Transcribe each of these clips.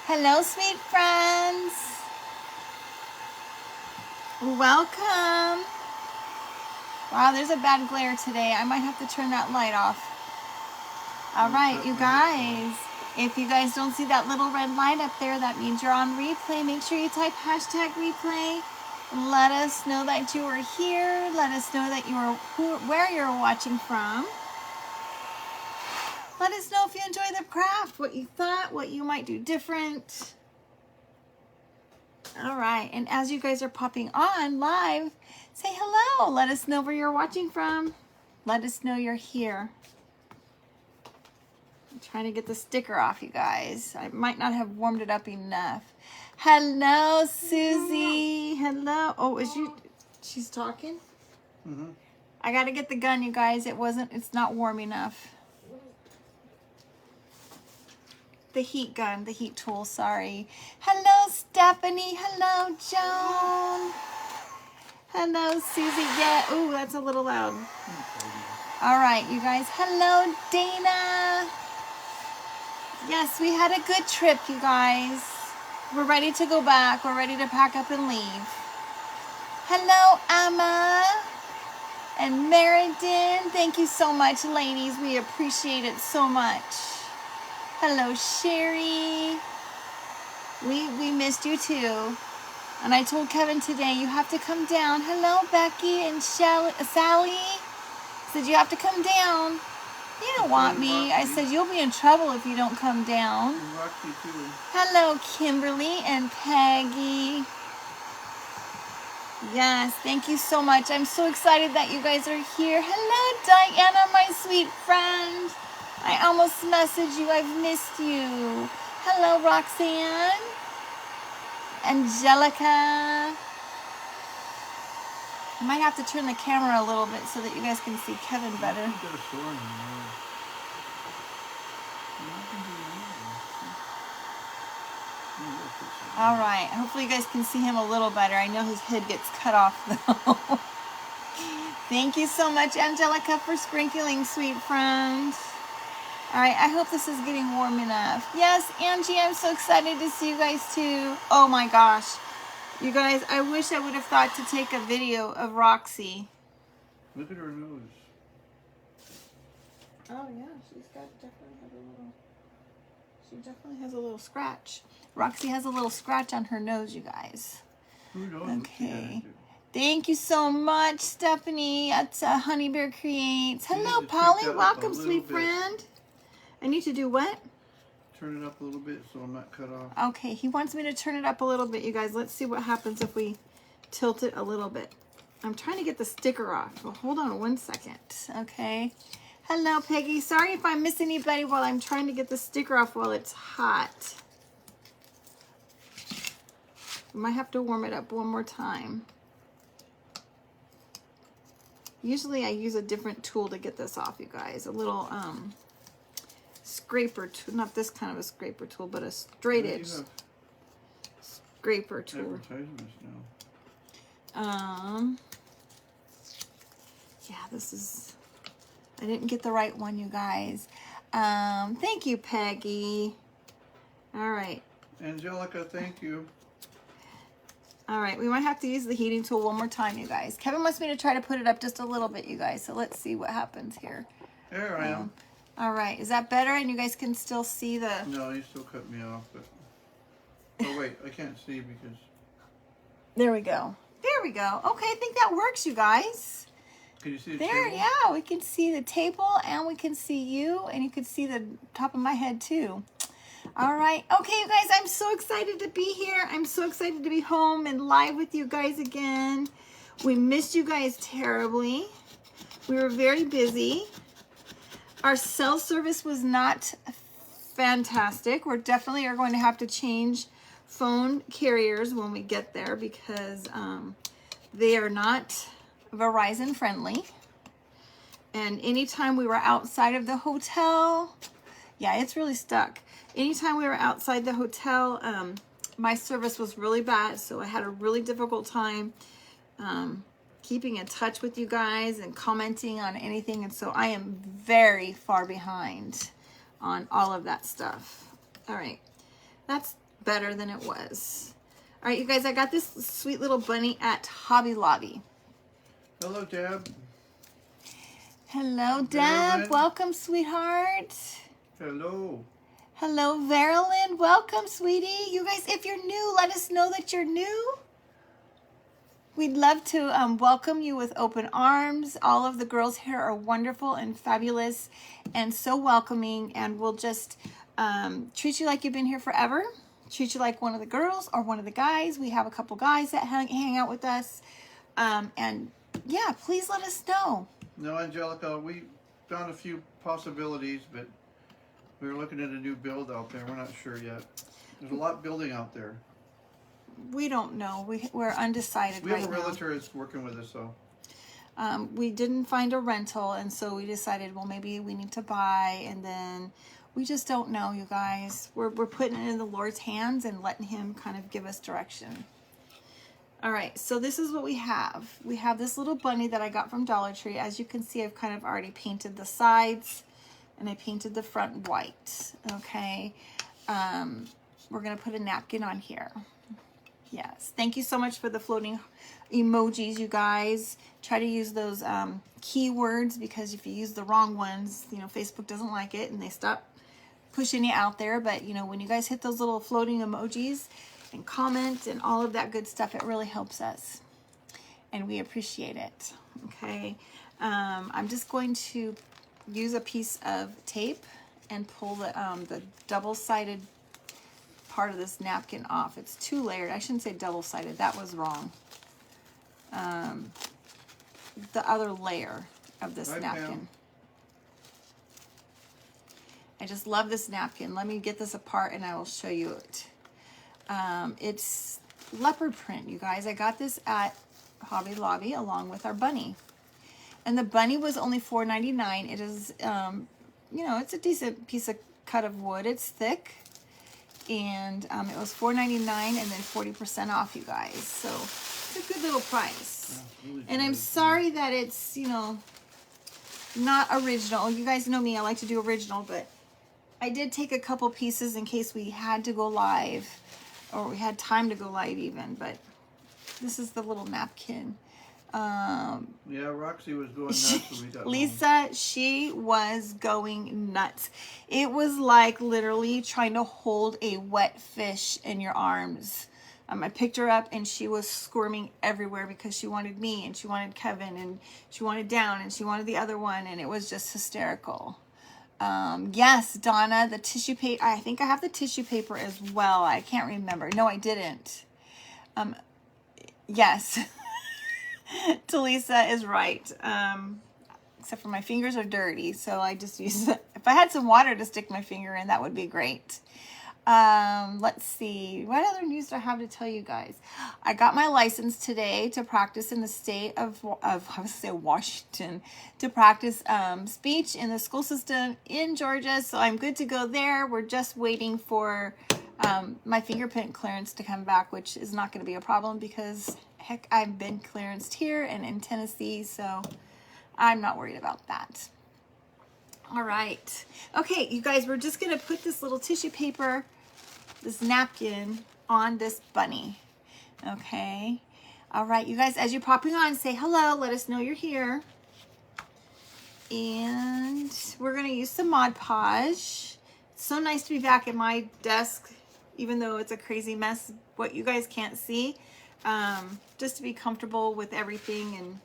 Hello, sweet friends. Welcome. Wow, there's a bad glare today. I might have to turn that light off. All right, you guys. If you guys don't see that little red light up there, that means you're on replay. Make sure you type hashtag replay. Let us know that you are here. Let us know that you are where you're watching from. Let us know if you enjoy the craft, what you thought, what you might do different. All right, and as you guys are popping on live, say hello. Let us know where you're watching from. Let us know you're here. I'm trying to get the sticker off, you guys. I might not have warmed it up enough. Hello, Susie. Hello. Oh, she's talking? Mm-hmm. I got to get the gun, you guys. It's not warm enough. The heat gun, the heat tool, sorry. Hello, Stephanie. Hello, Joan. Hello, Susie. Yeah, ooh, that's a little loud. All right, you guys. Hello, Dana. Yes, we had a good trip, you guys. We're ready to go back. We're ready to pack up and leave. Hello, Emma and Meriden. Thank you so much, ladies. We appreciate it so much. Hello, Sherry. We missed you too. And I told Kevin today, you have to come down. Hello, Becky and Sally. Said you have to come down. You don't want me. I said, you'll be in trouble if you don't come down. Hello, Kimberly and Peggy. Yes, thank you so much. I'm so excited that you guys are here. Hello, Diana, my sweet friend. I almost messaged you. I've missed you. Hello, Roxanne. Angelica. I might have to turn the camera a little bit so that you guys can see Kevin better. All right. Hopefully you guys can see him a little better. I know his head gets cut off, though. Thank you so much, Angelica, for sprinkling, sweet friends. All right, I hope this is getting warm enough. Yes, Angie, I'm so excited to see you guys too. Oh my gosh. You guys, I wish I would have thought to take a video of Roxy. Look at her nose. Oh yeah, she definitely has a little scratch. Roxy has a little scratch on her nose, you guys. Who knows? Okay. Thank you so much, Stephanie. That's Honey Bear Creates. Hello, Polly. Welcome, sweet friend. I need to do what? Turn it up a little bit so I'm not cut off. Okay, he wants me to turn it up a little bit, you guys. Let's see what happens if we tilt it a little bit. I'm trying to get the sticker off. Well, hold on one second, okay? Hello, Peggy. Sorry if I miss anybody while I'm trying to get the sticker off while it's hot. I might have to warm it up one more time. Usually I use a different tool to get this off, you guys. A little scraper tool. Not this kind of a scraper tool, but a straight edge scraper tool. Advertisements now. Yeah, this is... I didn't get the right one, you guys. Thank you, Peggy. All right. Angelica, thank you. All right, we might have to use the heating tool one more time, you guys. Kevin wants me to try to put it up just a little bit, you guys. So let's see what happens here. There I am. All right, is that better? And you guys can still see the... No, you still cut me off, but... Oh, wait, I can't see because... There we go. There we go. Okay, I think that works, you guys. Can you see the there, table? Yeah, we can see the table and we can see you and you can see the top of my head too. All right. Okay, you guys, I'm so excited to be here. I'm so excited to be home and live with you guys again. We missed you guys terribly. We were very busy. Our cell service was not fantastic. We're definitely are going to have to change phone carriers when we get there because they are not Verizon friendly. And anytime we were outside of the hotel, yeah, it's really stuck. Anytime we were outside the hotel, my service was really bad. So I had a really difficult time keeping in touch with you guys and commenting on anything. And so I am very far behind on all of that stuff. All right. That's better than it was. All right, you guys, I got this sweet little bunny at Hobby Lobby. Hello, Deb. Hello, Deb. Marilyn. Welcome, sweetheart. Hello. Hello, Marilyn. Welcome, sweetie. You guys, if you're new, let us know that you're new. We'd love to welcome you with open arms. All of the girls here are wonderful and fabulous and so welcoming, and we'll just treat you like you've been here forever. Treat you like one of the girls or one of the guys. We have a couple guys that hang out with us. And yeah, please let us know. No, Angelica, we found a few possibilities, but we were looking at a new build out there. We're not sure yet. There's a lot building out there. We don't know. We're undecided right now. We have a realtor that's working with us, so. We didn't find a rental, and so we decided, well, maybe we need to buy, and then we just don't know, you guys. We're putting it in the Lord's hands and letting him kind of give us direction. All right, so this is what we have. We have this little bunny that I got from Dollar Tree. As you can see, I've kind of already painted the sides, and I painted the front white, okay? We're going to put a napkin on here. Yes, thank you so much for the floating emojis, you guys. Try to use those keywords, because if you use the wrong ones, you know, Facebook doesn't like it and they stop pushing you out there. But, you know, when you guys hit those little floating emojis and comment and all of that good stuff, it really helps us. And we appreciate it, okay? I'm just going to use a piece of tape and pull the double-sided part of this napkin off. It's two layered. I shouldn't say double-sided. That was wrong. The other layer of this napkin. I just love this napkin. Let me get this apart and I will show you it. It's leopard print, you guys. I got this at Hobby Lobby along with our bunny. And the bunny was only $4.99. It is, you know, it's a decent piece of cut of wood. It's thick. And it was $4.99 and then 40% off, you guys. So it's a good little price. Yeah, really and I'm sorry that it's, you know, not original. You guys know me, I like to do original, but I did take a couple pieces in case we had to go live, or we had time to go live even. But this is the little napkin. Yeah, Roxy was going nuts when we got Lisa, home. She was going nuts. It was like literally trying to hold a wet fish in your arms. I picked her up and she was squirming everywhere because she wanted me and she wanted Kevin and she wanted Down and she wanted the other one, and it was just hysterical. Yes, Donna, the tissue paper. I think I have the tissue paper as well. I can't remember. No, I didn't. Yes. Talisa is right. Except for my fingers are dirty, so I just use it. If I had some water to stick my finger in, that would be great. Let's see. What other news do I have to tell you guys? I got my license today to practice in the state of I would say Washington, to practice speech in the school system in Georgia. So I'm good to go there. We're just waiting for my fingerprint clearance to come back, which is not going to be a problem because, heck, I've been clearanced here and in Tennessee, so I'm not worried about that. All right. Okay, you guys, we're just going to put this little tissue paper, this napkin, on this bunny. Okay. All right, you guys, as you're popping on, say hello. Let us know you're here. And we're going to use some Mod Podge. It's so nice to be back at my desk, even though it's a crazy mess, what you guys can't see. Just to be comfortable with everything and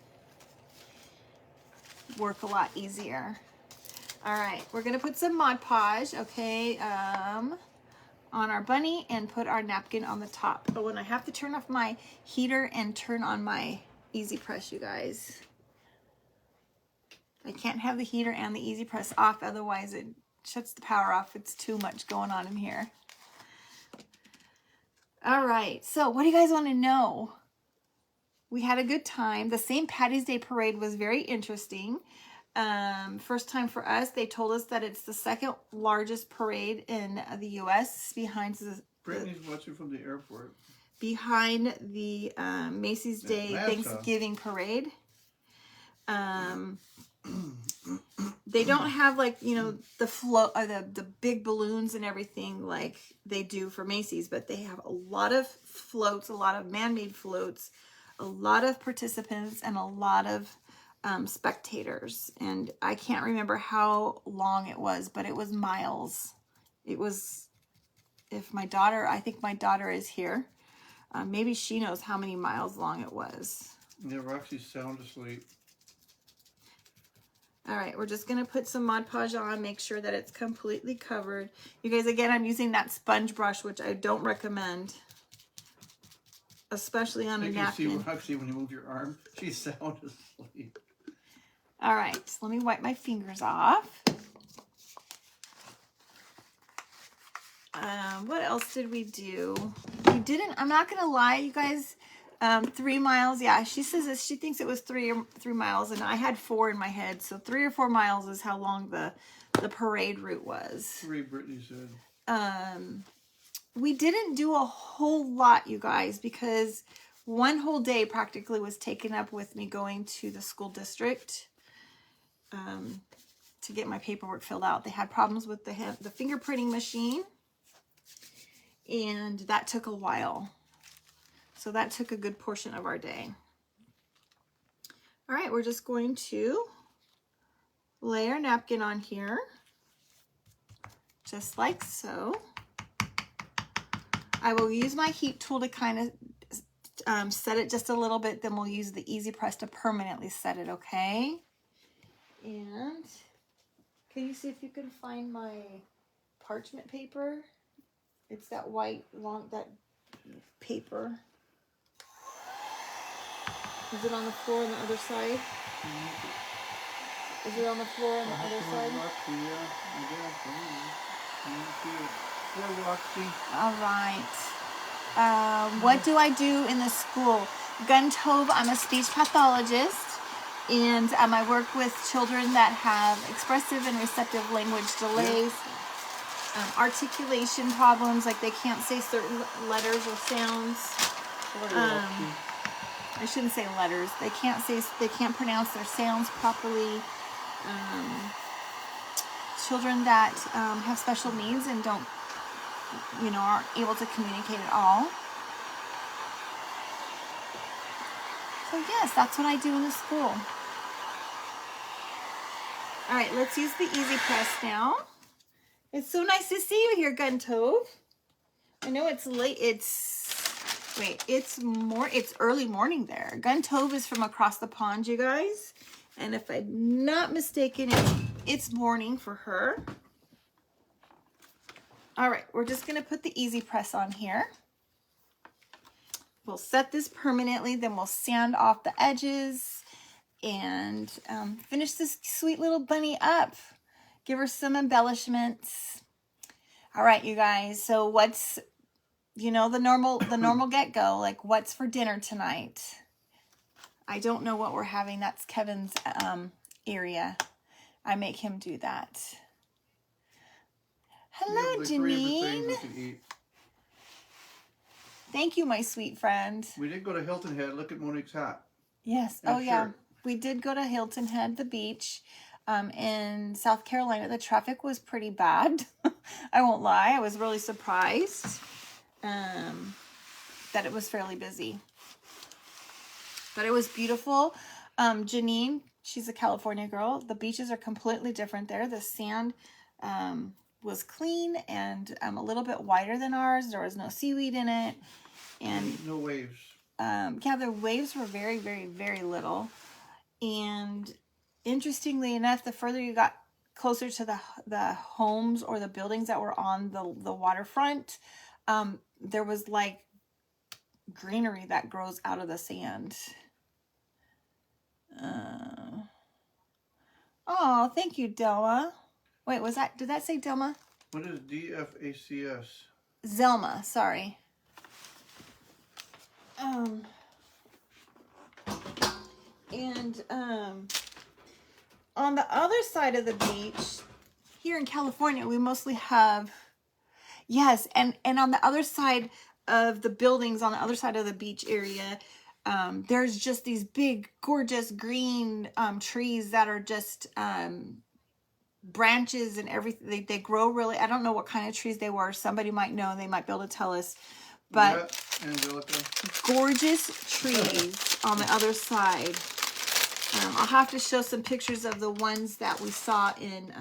work a lot easier. All right, we're gonna put some Mod Podge, okay, on our bunny and put our napkin on the top. Oh, and I have to turn off my heater and turn on my Easy Press, you guys. I can't have the heater and the Easy Press off, otherwise it shuts the power off. It's too much going on in here. All right, so what do you guys want to know? We had a good time. The St. Patty's Day Parade was very interesting. First time for us. They told us that it's the second largest parade in the U.S. behind Brittany's watching from the airport. Behind the Macy's Day Thanksgiving Parade. They don't have like, you know, the float, the big balloons and everything like they do for Macy's, but they have a lot of floats, a lot of man-made floats, a lot of participants, and a lot of spectators. And I can't remember how long it was, but it was miles. It was, if my daughter, I think my daughter is here. Maybe she knows how many miles long it was. Yeah, Roxy's sound asleep. All right, we're just going to put some Mod Podge on, make sure that it's completely covered. You guys, again, I'm using that sponge brush, which I don't recommend, especially on a napkin. You see Roxy when you move your arm, she's sound asleep. All right, so let me wipe my fingers off. What else did we do? We didn't, I'm not going to lie, you guys, 3 miles. Yeah, she says this, she thinks it was 3 miles, and I had 4 in my head. So 3 or 4 miles is how long the parade route was. 3, Brittany said. We didn't do a whole lot, you guys, because one whole day practically was taken up with me going to the school district to get my paperwork filled out. They had problems with the fingerprinting machine, and that took a while. So that took a good portion of our day. All right, we're just going to lay our napkin on here, just like so. I will use my heat tool to kind of set it just a little bit, then we'll use the Easy Press to permanently set it, okay? And can you see if you can find my parchment paper? It's that white, that paper. Is it on the floor on the other side? Is it on the floor on the other side? All right. What do I do in the school? Gun Tove, I'm a speech pathologist, and I work with children that have expressive and receptive language delays, articulation problems, like they can't say certain letters or sounds. I shouldn't say letters. They can't pronounce their sounds properly. Children that have special needs and don't, aren't able to communicate at all. So yes, that's what I do in the school. All right, let's use the Easy Press now. It's so nice to see you here, Gun Tove. I know it's late. It's early morning there. Gun Tove is from across the pond, you guys. And if I'm not mistaken, it's morning for her. All right, we're just gonna put the Easy Press on here. We'll set this permanently, then we'll sand off the edges and finish this sweet little bunny up. Give her some embellishments. All right, you guys, so what's, the normal get-go, like what's for dinner tonight? I don't know what we're having. That's Kevin's area. I make him do that. Hello, Janine. Thank you, my sweet friend. We did go to Hilton Head. Look at Monique's hat. Yes. Oh, yeah. We did go to Hilton Head, the beach. In South Carolina, the traffic was pretty bad. I won't lie. I was really surprised that it was fairly busy. But it was beautiful. Janine, she's a California girl. The beaches are completely different there. The sand was clean and a little bit wider than ours. There was no seaweed in it. And no waves. Yeah, the waves were very, very, very little. And interestingly enough, the further you got closer to the homes or the buildings that were on the waterfront, there was like greenery that grows out of the sand. Oh, thank you, Delma. Wait, did that say Delma? What is DFACS? Zelma, sorry. On the other side of the beach, here in California, we mostly have, yes, and on the other side of the buildings, on the other side of the beach area, there's just these big, gorgeous green trees that are just branches and everything. They grow really, I don't know what kind of trees they were. Somebody might know. They might be able to tell us. But yeah, Angelica. Gorgeous trees on the other side. I'll have to show some pictures of the ones that we saw in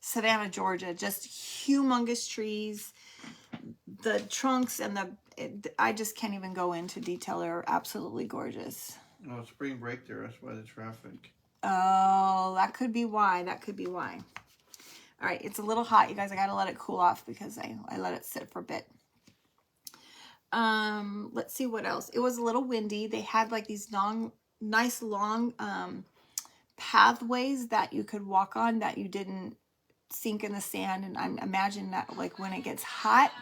Savannah, Georgia. Just humongous trees. The trunks and I just can't even go into detail. They're absolutely gorgeous. Oh, spring break there. That's why the traffic. Oh, that could be why. That could be why. All right, it's a little hot, you guys. I got to let it cool off because I let it sit for a bit. Let's see what else. It was a little windy. They had like these nice long pathways that you could walk on that you didn't sink in the sand. And I imagine that like when it gets hot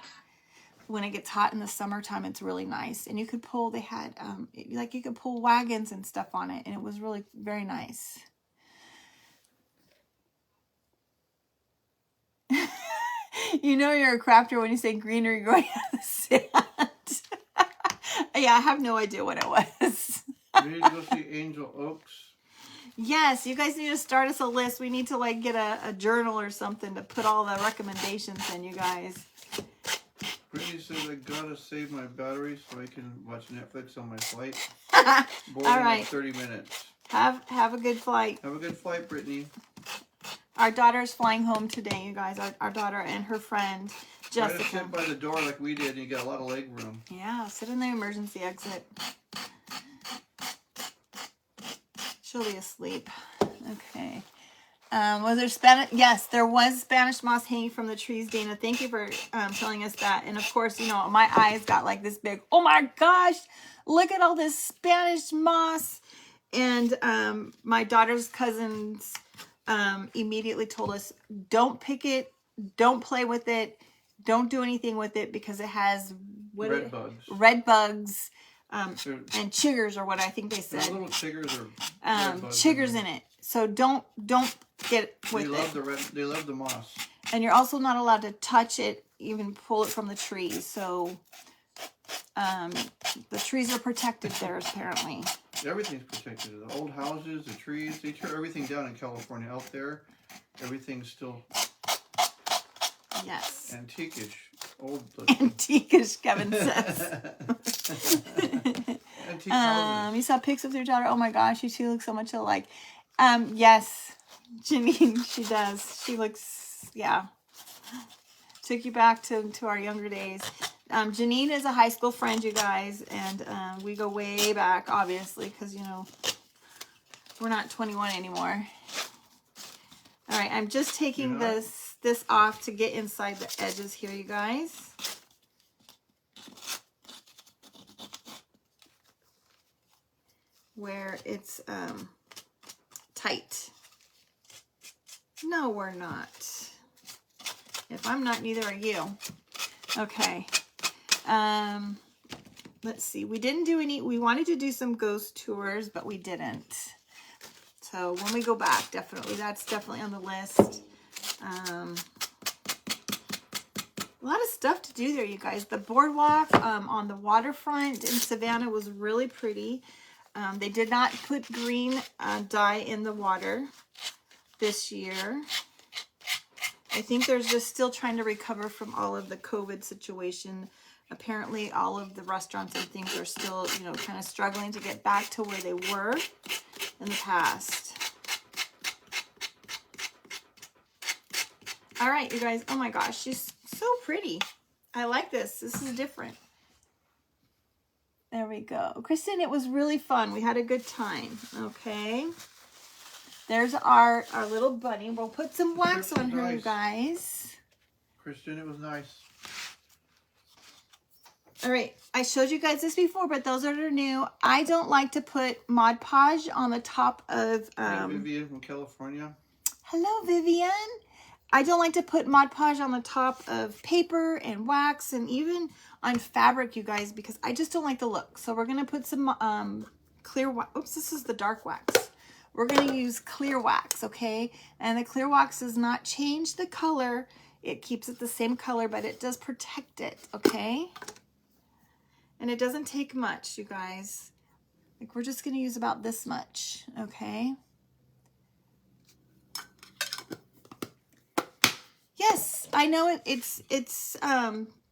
in the summertime, it's really nice. And you could pull, they had like you could pull wagons and stuff on it, and it was really very nice. You know you're a crafter when you say greenery growing out of the sand. Yeah, I have no idea what it was. We need to go see Angel Oaks. Yes, you guys need to start us a list. We need to like get a journal or something to put all the recommendations in, you guys. Brittany says I gotta save my battery so I can watch Netflix on my flight. Boarding All right. in 30 minutes. Have a good flight. Have a good flight, Brittany. Our daughter's flying home today, you guys. Our daughter and her friend, Jessica. Try to sit by the door like we did, and you got a lot of leg room. Yeah, sit in the emergency exit. She'll be asleep. Okay. Was there Spanish? Yes, there was Spanish moss hanging from the trees, Dana. Thank you for telling us that. And of course, you know, my eyes got like this big. Oh my gosh, look at all this Spanish moss. And my daughter's cousins immediately told us, don't pick it, don't play with it, don't do anything with it because it has red bugs. Red bugs. And chiggers, or what I think they said. Little chiggers or chiggers in it. So don't get with it. They love the moss. And you're also not allowed to touch it, even pull it from the trees. So the trees are protected there apparently. Everything's protected. The old houses, the trees, they tear everything down in California. Out there, everything's still antique-ish. Old looking. Antique-ish, Kevin says. You saw pics of your daughter. Oh my gosh, you two look so much alike. Yes, Janine, she does. She looks, yeah. Took you back to our younger days. Janine is a high school friend, you guys, and we go way back, obviously, because, you know, we're not 21 anymore. All right, I'm just taking this off to get inside the edges here, you guys. Where it's tight. No, we're not. If I'm not, neither are you. Okay. Let's see. We didn't do any. We wanted to do some ghost tours, but we didn't. So when we go back, definitely, that's definitely on the list. A lot of stuff to do there, you guys. The boardwalk on the waterfront in Savannah was really pretty. They did not put green dye in the water this year. I think they're just still trying to recover from all of the COVID situation. Apparently, all of the restaurants and things are still, you know, kind of struggling to get back to where they were in the past. All right, you guys. Oh my gosh, she's so pretty. I like this. This is different. There we go. Kristen, it was really fun. We had a good time. Okay. There's our little bunny. We'll put some wax on her, you guys. Kristen, it was nice. All right. I showed you guys this before, but those that are new, I don't like to put Mod Podge on the top of... Vivian from California. Hello, Vivian. I don't like to put Mod Podge on the top of paper and wax and even on fabric, you guys, because I just don't like the look. So we're going to put some clear wax. Oops, this is the dark wax. We're going to use clear wax, okay? And the clear wax does not change the color. It keeps it the same color, but it does protect it, okay? And it doesn't take much, you guys. Like, we're just gonna use about this much, okay? Yes, I know it's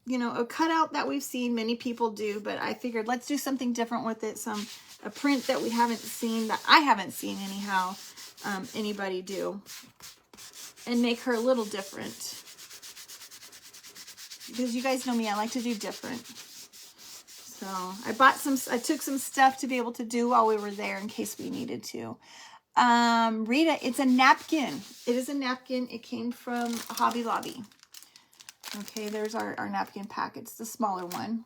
you know, a cutout that we've seen many people do, but I figured let's do something different with it. A print that we haven't seen, that I haven't seen anyhow, anybody do, and make her a little different. Because you guys know me, I like to do different. So I took some stuff to be able to do while we were there in case we needed to. Rita, it's a napkin. It is a napkin. It came from Hobby Lobby. Okay, there's our napkin pack. It's the smaller one.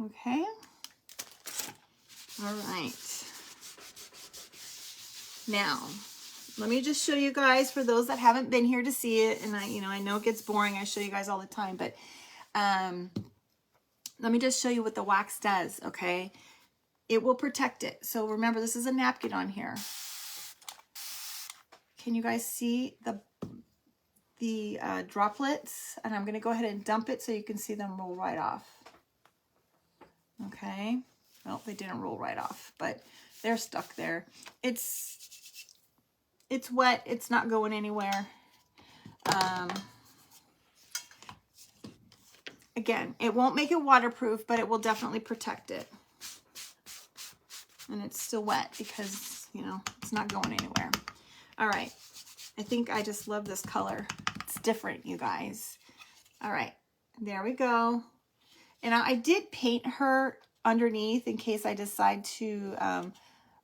Okay. All right. Now, let me just show you guys, for those that haven't been here to see it, and I know it gets boring. I show you guys all the time, but let me just show you what the wax does, okay? It will protect it. So remember, this is a napkin on here. Can you guys see the droplets? And I'm going to go ahead and dump it so you can see them roll right off. Okay. Well, they didn't roll right off, but they're stuck there. It's wet. It's not going anywhere. Again, it won't make it waterproof, but it will definitely protect it. And it's still wet because, it's not going anywhere. All right. I think I just love this color. It's different, you guys. All right. There we go. And I did paint her underneath in case I decide to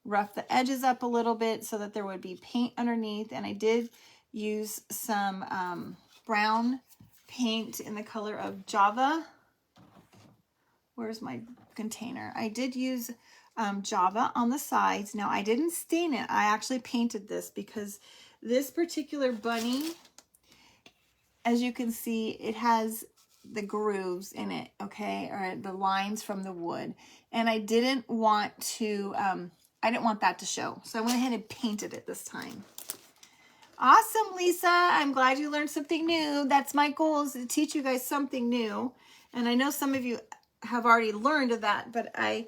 rough the edges up a little bit so that there would be paint underneath. And I did use some brown paint in the color of Java. Where's my container? I did use Java on the sides. Now, I didn't stain it. I actually painted this because this particular bunny, as you can see, it has the grooves in it, okay, or the lines from the wood. And I didn't want to, I didn't want that to show. So I went ahead and painted it this time. Awesome, Lisa. I'm glad you learned something new. That's my goal, is to teach you guys something new. And I know some of you have already learned of that, but I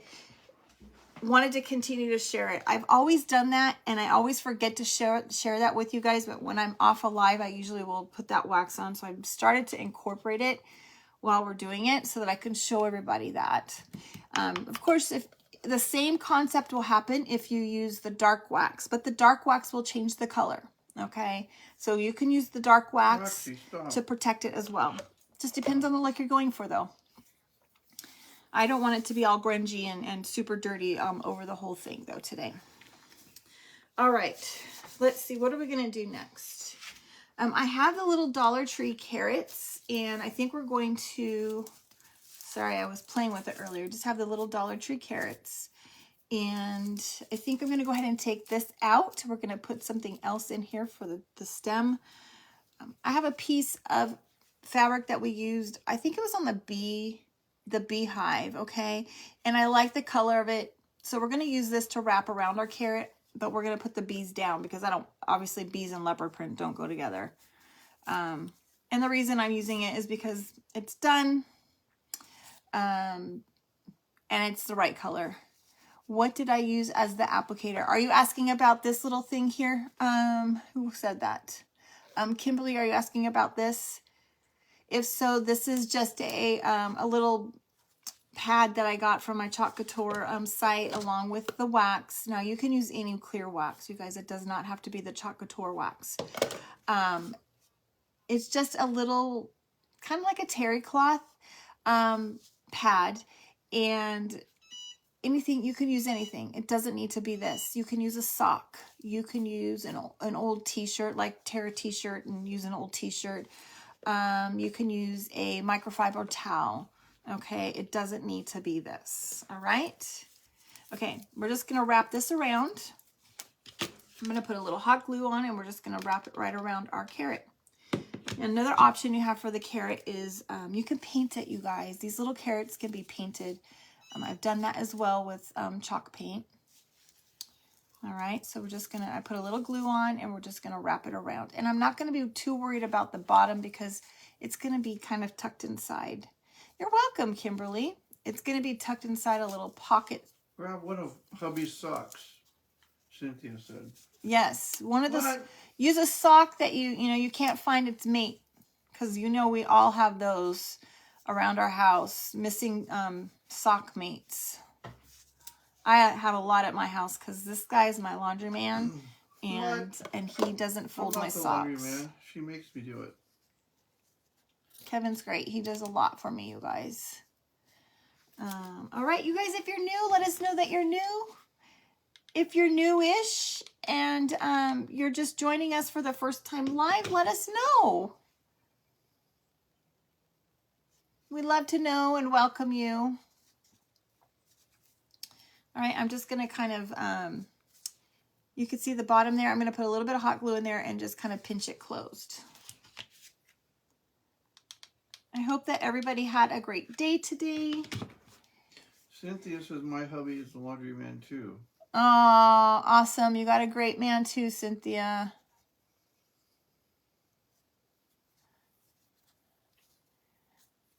wanted to continue to share it. I've always done that, and I always forget to share that with you guys, but when I'm off alive, I usually will put that wax on. So I've started to incorporate it while we're doing it so that I can show everybody that. Of course, if the same concept will happen if you use the dark wax, but the dark wax will change the color, okay? So you can use the dark wax to protect it as well. Just depends on the look you're going for, though. I don't want it to be all grungy and super dirty over the whole thing, though, today. All right, let's see. What are we going to do next? I have the little Dollar Tree carrots, and I think we're going to, sorry, I was playing with it earlier. Just have the little Dollar Tree carrots. And I think I'm going to go ahead and take this out. We're going to put something else in here for the stem. I have a piece of fabric that we used. I think it was on the beehive, okay? And I like the color of it. So we're going to use this to wrap around our carrot, but we're going to put the bees down because obviously bees and leopard print don't go together. And the reason I'm using it is because it's done. And it's the right color. What did I use as the applicator? Are you asking about this little thing here? Who said that? Kimberly, are you asking about this? If so, this is just a little pad that I got from my Chalk Couture site along with the wax. Now, you can use any clear wax, you guys. It does not have to be the Chalk Couture wax. It's just a little, kind of like a terry cloth pad. And anything, you can use anything. It doesn't need to be this. You can use a sock. You can use an old t-shirt, like tear a t-shirt and use an old t-shirt. You can use a microfiber towel. Okay, it doesn't need to be this. All right. Okay, we're just going to wrap this around. I'm going to put a little hot glue on, and we're just going to wrap it right around our carrot. And another option you have for the carrot is you can paint it, you guys. These little carrots can be painted. I've done that as well with chalk paint. All right, so we're just gonna, I put a little glue on, and we're just gonna wrap it around. And I'm not gonna be too worried about the bottom because it's gonna be kind of tucked inside. You're welcome, Kimberly. it's going to be tucked inside a little pocket. Grab one of hubby's socks, Cynthia said. Yes, one of the, What? use a sock that you can't find its mate, because we all have those around our house, missing sock mates. I have a lot at my house because this guy is my laundry man, and he doesn't fold my socks. Laundry man. She makes me do it. Kevin's great. He does a lot for me, you guys. All right, you guys, if you're new, let us know that you're new. If you're new-ish and you're just joining us for the first time live, let us know. We'd love to know and welcome you. All right, I'm just going to kind of, you can see the bottom there. I'm going to put a little bit of hot glue in there and just kind of pinch it closed. I hope that everybody had a great day today. Cynthia says my hubby is the laundry man too. Oh, awesome. You got a great man too, Cynthia.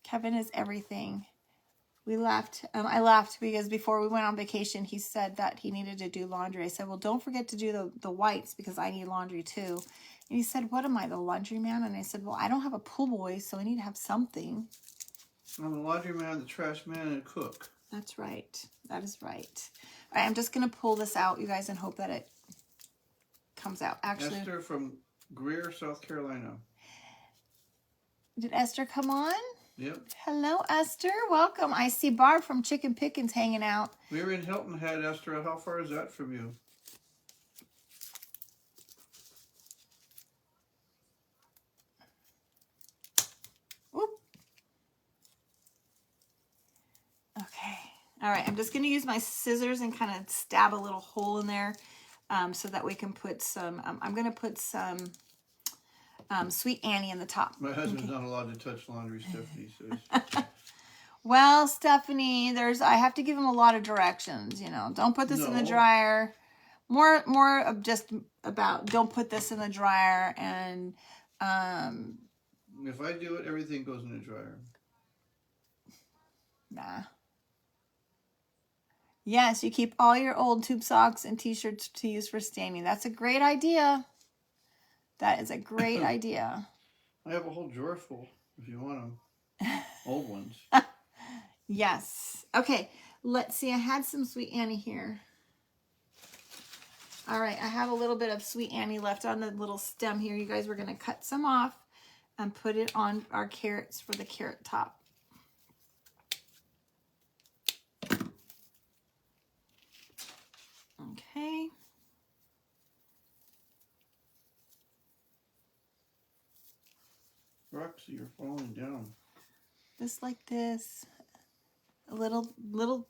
Kevin is everything. We laughed. I laughed because before we went on vacation, he said that he needed to do laundry. I said, well, don't forget to do the whites because I need laundry too. And he said, what am I, the laundry man? And I said, well, I don't have a pool boy, so I need to have something. I'm the laundry man, the trash man, and a cook. That's right. That is right. All right, I'm just going to pull this out, you guys, and hope that it comes out. Actually, Esther from Greer, South Carolina. Did Esther come on? Yep. Hello, Esther. Welcome. I see Barb from Chicken Pickens hanging out. We're in Hilton Head, Esther. How far is that from you? Whoop. Okay. All right. I'm just going to use my scissors and kind of stab a little hole in there so that we can put some, I'm going to put some Sweet Annie in the top. My husband's not allowed to touch laundry, Stephanie says. Well, Stephanie, I have to give him a lot of directions, Don't put this in the dryer. More of just about don't put this in the dryer, and if I do it, everything goes in the dryer. Nah. Yes, you keep all your old tube socks and t-shirts to use for staining. That's a great idea. That is a great idea. I have a whole drawer full if you want them. Old ones. Yes. Okay, let's see. I had some Sweet Annie here. All right, I have a little bit of Sweet Annie left on the little stem here. You guys, we're going to cut some off and put it on our carrots for the carrot top. Okay. Roxy, you're falling down. Just like this. A little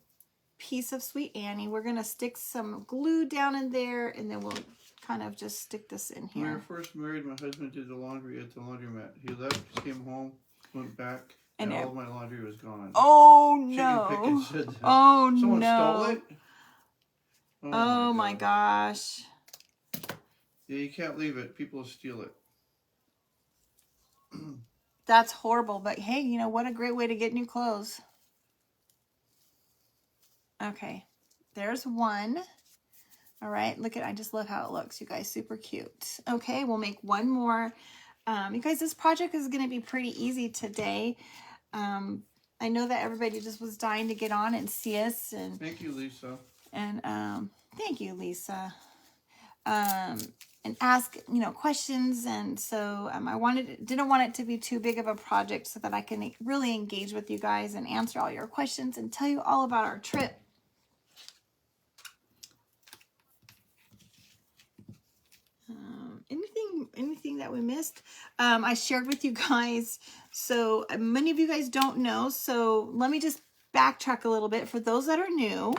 piece of Sweet Annie. We're going to stick some glue down in there, and then we'll kind of just stick this in here. When we were first married, my husband did the laundry at the laundromat. He left, came home, went back, and all of my laundry was gone. Oh, no. Chicken Pickens said that. Oh, Someone no. stole it? Oh, my gosh. Yeah, you can't leave it. People steal it. That's horrible. But hey, what a great way to get new clothes. Okay, there's one. All right, look at, I just love how it looks, you guys, super cute. Okay, we'll make one more. You guys, this project is going to be pretty easy today. I know that everybody just was dying to get on and see us. And thank you, Lisa. And thank you, Lisa. And ask, questions. And so I didn't want it to be too big of a project so that I can really engage with you guys and answer all your questions and tell you all about our trip. Anything that we missed? I shared with you guys. So many of you guys don't know. So let me just backtrack a little bit for those that are new.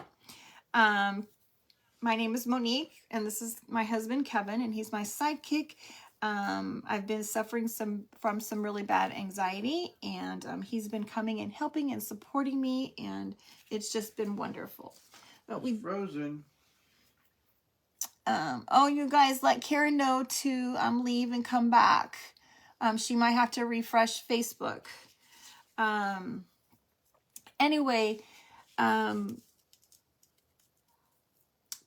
My name is Monique, and this is my husband, Kevin, and he's my sidekick. I've been suffering from some really bad anxiety, and he's been coming and helping and supporting me, and it's just been wonderful. But we've frozen. Oh, you guys, let Karen know to leave and come back. She might have to refresh Facebook. Anyway,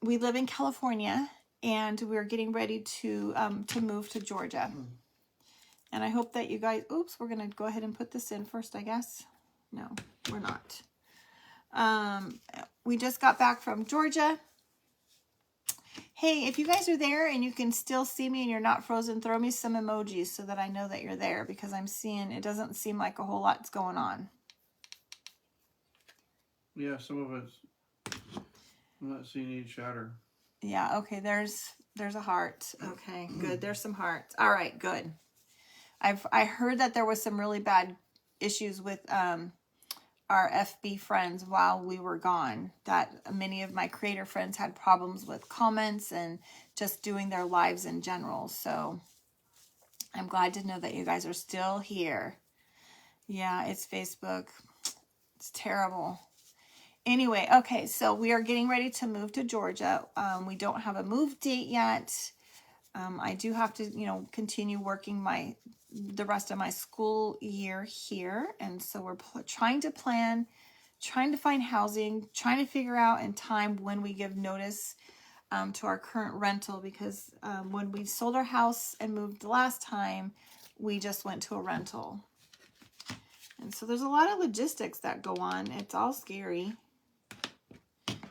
we live in California, and we're getting ready to move to Georgia. And I hope that you guys, oops, we're going to go ahead and put this in first, I guess. No, we're not. We just got back from Georgia. Hey, if you guys are there and you can still see me and you're not frozen, throw me some emojis so that I know that you're there, because I'm seeing, it doesn't seem like a whole lot's going on. Yeah, some of it's, I'm not seeing any chatter. Yeah, okay, there's a heart. Okay, good. There's some hearts. All right, good. I heard that there was some really bad issues with our FB friends while we were gone. That many of my creator friends had problems with comments and just doing their lives in general. So I'm glad to know that you guys are still here. Yeah, it's Facebook. It's terrible. Anyway, okay, so we are getting ready to move to Georgia. We don't have a move date yet. I do have to, continue working the rest of my school year here. And so we're trying to plan, trying to find housing, trying to figure out in time when we give notice to our current rental, because when we sold our house and moved the last time, we just went to a rental. And so there's a lot of logistics that go on. It's all scary.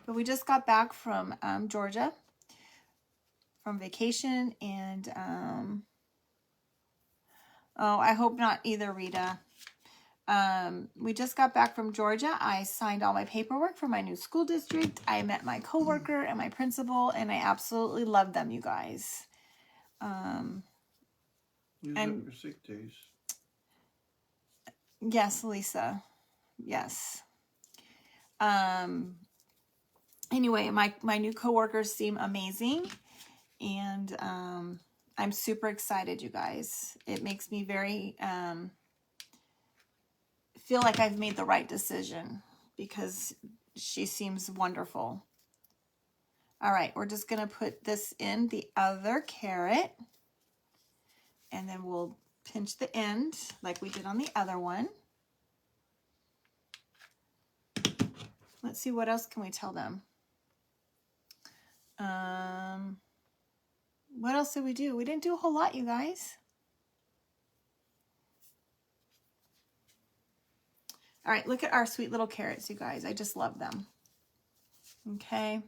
But we just got back from Georgia from vacation, and I hope not either, Rita. We just got back from Georgia. I signed all my paperwork for my new school district. I met my coworker and my principal, and I absolutely love them, you guys. Use up your sick days. Yes, Lisa. Yes. Anyway, my new coworkers seem amazing, and I'm super excited, you guys. It makes me very feel like I've made the right decision, because she seems wonderful. All right, we're just going to put this in the other carrot, and then we'll pinch the end like we did on the other one. Let's see, what else can we tell them? What else did we do? We didn't do a whole lot, you guys. All right, look at our sweet little carrots, you guys. I just love them. Okay.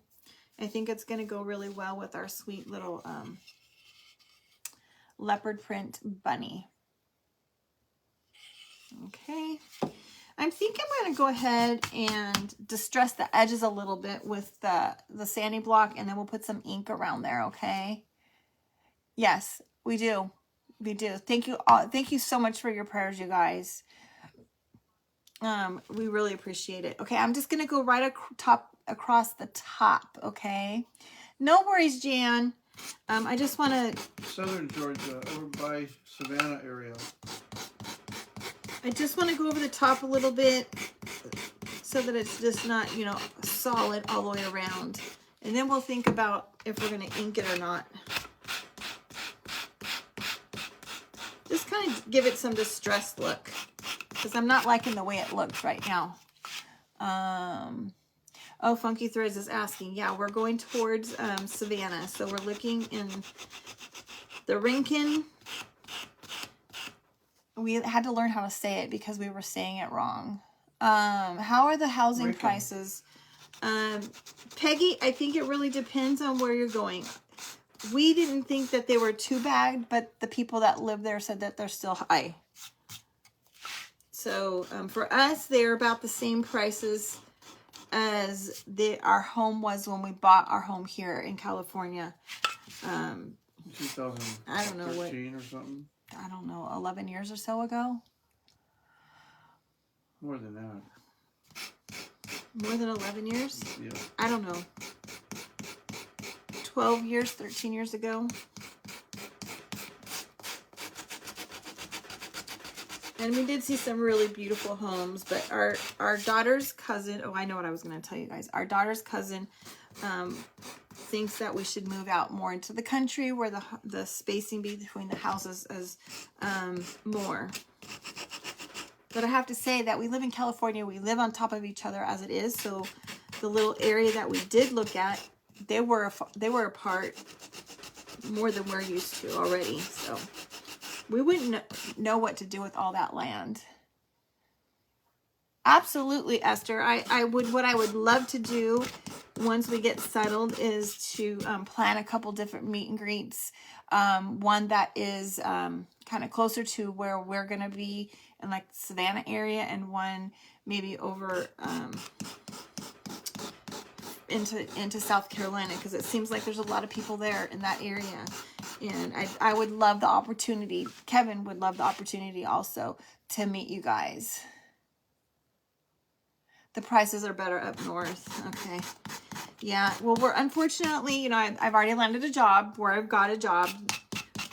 I think it's going to go really well with our sweet little leopard print bunny. Okay. I think I'm going to go ahead and distress the edges a little bit with the sanding block, and then we'll put some ink around there, okay? Yes, we do. We do. Thank you all. Thank you so much for your prayers, you guys. We really appreciate it. Okay, I'm just going to go right across the top, okay? No worries, Jan. I just want to... Southern Georgia, over by Savannah area. I just want to go over the top a little bit so that it's just not, solid all the way around. And then we'll think about if we're going to ink it or not. Just kind of give it some distressed look, because I'm not liking the way it looks right now. Oh, Funky Threads is asking. Yeah, we're going towards Savannah. So we're looking in the Rincon. We had to learn how to say it because we were saying it wrong. How are the housing Rincon. prices? Peggy, I think it really depends on where you're going. We didn't think that they were too bad, but the people that live there said that they're still high. So for us, they're about the same prices as our home was when we bought our home here in California. 2013 I don't know what, or something. I don't know, 11 years or so ago. More than that. More than 11 years? Yeah. I don't know. 12 years, 13 years ago. And we did see some really beautiful homes, but our daughter's cousin, oh, I know what I was going to tell you guys. Our daughter's cousin thinks that we should move out more into the country where the spacing between the houses is more. But I have to say that we live in California. We live on top of each other as it is. So the little area that we did look at, they were apart more than we're used to already. So we wouldn't know what to do with all that land. Absolutely, Esther. What I would love to do once we get settled is to plan a couple different meet and greets. One that is kind of closer to where we're going to be in like the Savannah area, and one maybe over into South Carolina, because it seems like there's a lot of people there in that area. And I would love the opportunity. Kevin would love the opportunity also to meet you guys. The prices are better up north. Okay. Yeah. Well, we're unfortunately, you know, I've already landed a job where I've got a job.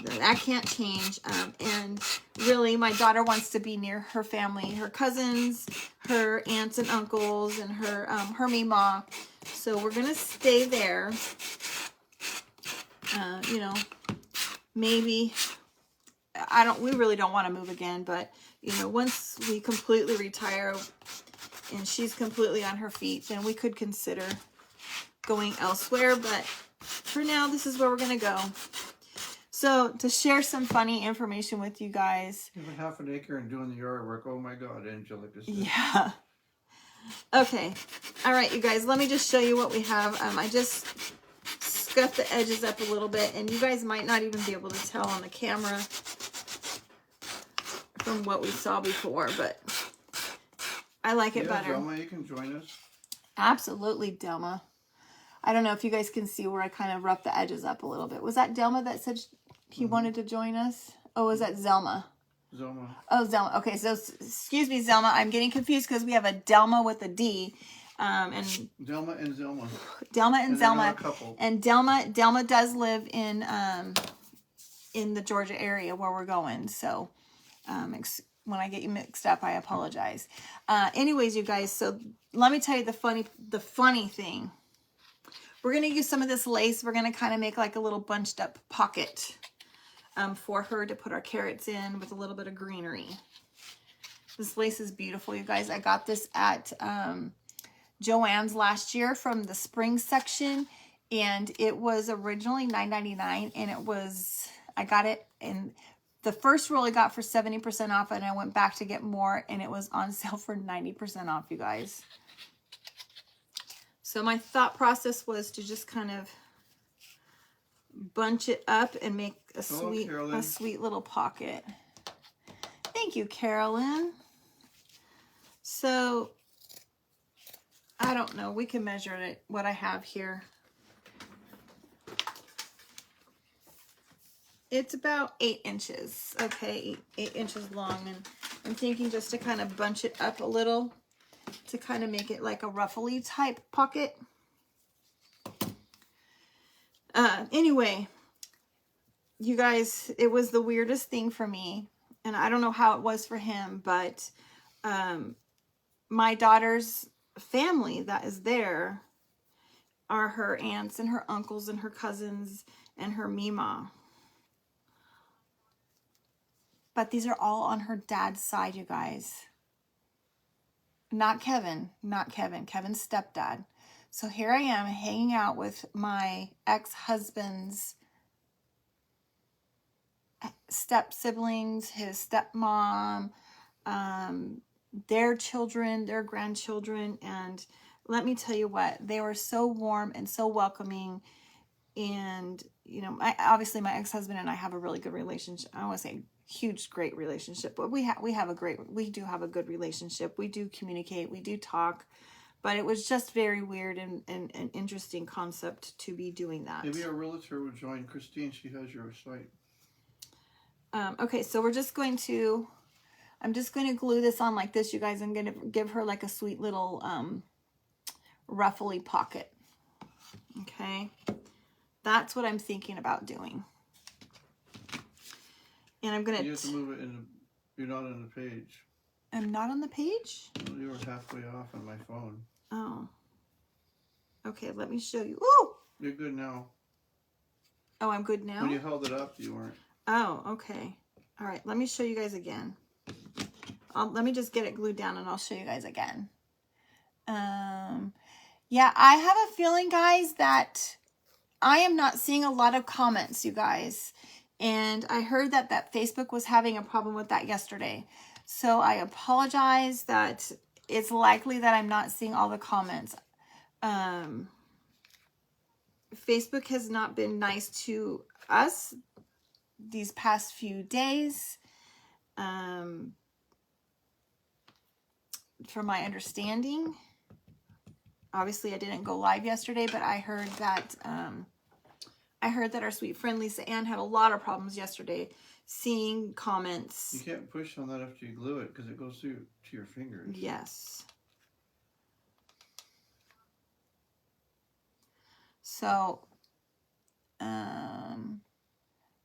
That can't change. And really, my daughter wants to be near her family, her cousins, her aunts and uncles, and her Mima. So we're going to stay there. You know, maybe, we really don't want to move again, but, you know, once we completely retire and she's completely on her feet, then we could consider going elsewhere. But for now, this is where we're going to go. So to share some funny information with you guys. Even half an acre and doing the yard work. Oh my God, Angelica said. Yeah. Okay. All right, you guys, let me just show you what we have. I just scuffed the edges up a little bit, and you guys might not even be able to tell on the camera from what we saw before, but I like it better. Delma, you can join us. Absolutely, Delma. I don't know if you guys can see where I kind of roughed the edges up a little bit. Was that Delma that said he wanted to join us? Oh, was that Zelma? Zelma. Oh, Zelma. Okay, so excuse me, Zelma. I'm getting confused because we have a Delma with a D. And Delma and Zelma. Delma and Zelma. A couple. And Delma does live in the Georgia area where we're going. So when I get you mixed up, I apologize. Anyways, you guys, so let me tell you the funny thing. We're going to use some of this lace. We're going to kind of make like a little bunched up pocket for her to put our carrots in with a little bit of greenery. This lace is beautiful, you guys. I got this at Joann's last year from the spring section, and it was originally $9.99, and I got it in the first roll I got for 70% off, and I went back to get more, and it was on sale for 90% off, you guys. So my thought process was to just kind of bunch it up and make a sweet little pocket. Thank you, Carolyn. So I don't know. We can measure it. What I have here. It's about 8 inches. Okay, 8 inches long, and I'm thinking just to kind of bunch it up a little, to kind of make it like a ruffly type pocket. Anyway, you guys, it was the weirdest thing for me, and I don't know how it was for him, but my daughter's family that is there are her aunts and her uncles and her cousins and her Mima. But these are all on her dad's side, you guys. Not Kevin. Kevin's stepdad. So here I am hanging out with my ex-husband's step-siblings, his stepmom, their children, their grandchildren. And let me tell you what, they were so warm and so welcoming. And, you know, obviously my ex-husband and I have a really good relationship. I don't want to say huge, great relationship, but we do have a good relationship. We do communicate, we do talk, but it was just very weird and an interesting concept to be doing that. Maybe our realtor would join Christine. She has your site. Okay, so I'm just going to glue this on like this, you guys. I'm going to give her like a sweet little ruffly pocket. Okay, that's what I'm thinking about doing. And I'm gonna. You have to move it in. You're not on the page. I'm not on the page? Well, you were halfway off on my phone. Oh. Okay, let me show you. Ooh! You're good now. Oh, I'm good now? When you held it up, you weren't. Oh, okay. All right, let me show you guys again. let me just get it glued down and I'll show you guys again. Yeah, I have a feeling, guys, that I am not seeing a lot of comments, you guys. And I heard that Facebook was having a problem with that yesterday. So I apologize that it's likely that I'm not seeing all the comments. Facebook has not been nice to us these past few days. From my understanding, obviously I didn't go live yesterday, but I heard that our sweet friend Lisa Ann had a lot of problems yesterday seeing comments. You can't push on that after you glue it because it goes through to your fingers. Yes. So,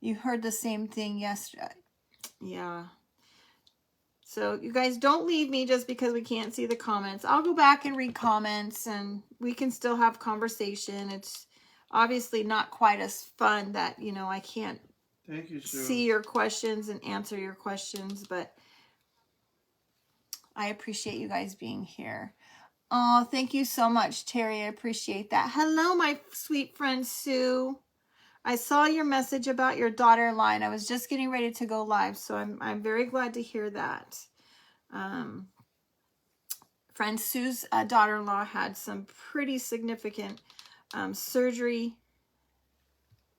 you heard the same thing yesterday. Yeah. So you guys don't leave me just because we can't see the comments. I'll go back and read comments and we can still have conversation. It's obviously not quite as fun that, you know, I can't Thank you, Sue. see your questions and answer your questions, but I appreciate you guys being here. Oh, thank you so much, Terry. I appreciate that. Hello, my sweet friend Sue. I saw your message about your daughter line. I was just getting ready to go live, so I'm very glad to hear that. Friend Sue's daughter-in-law had some pretty significant surgery.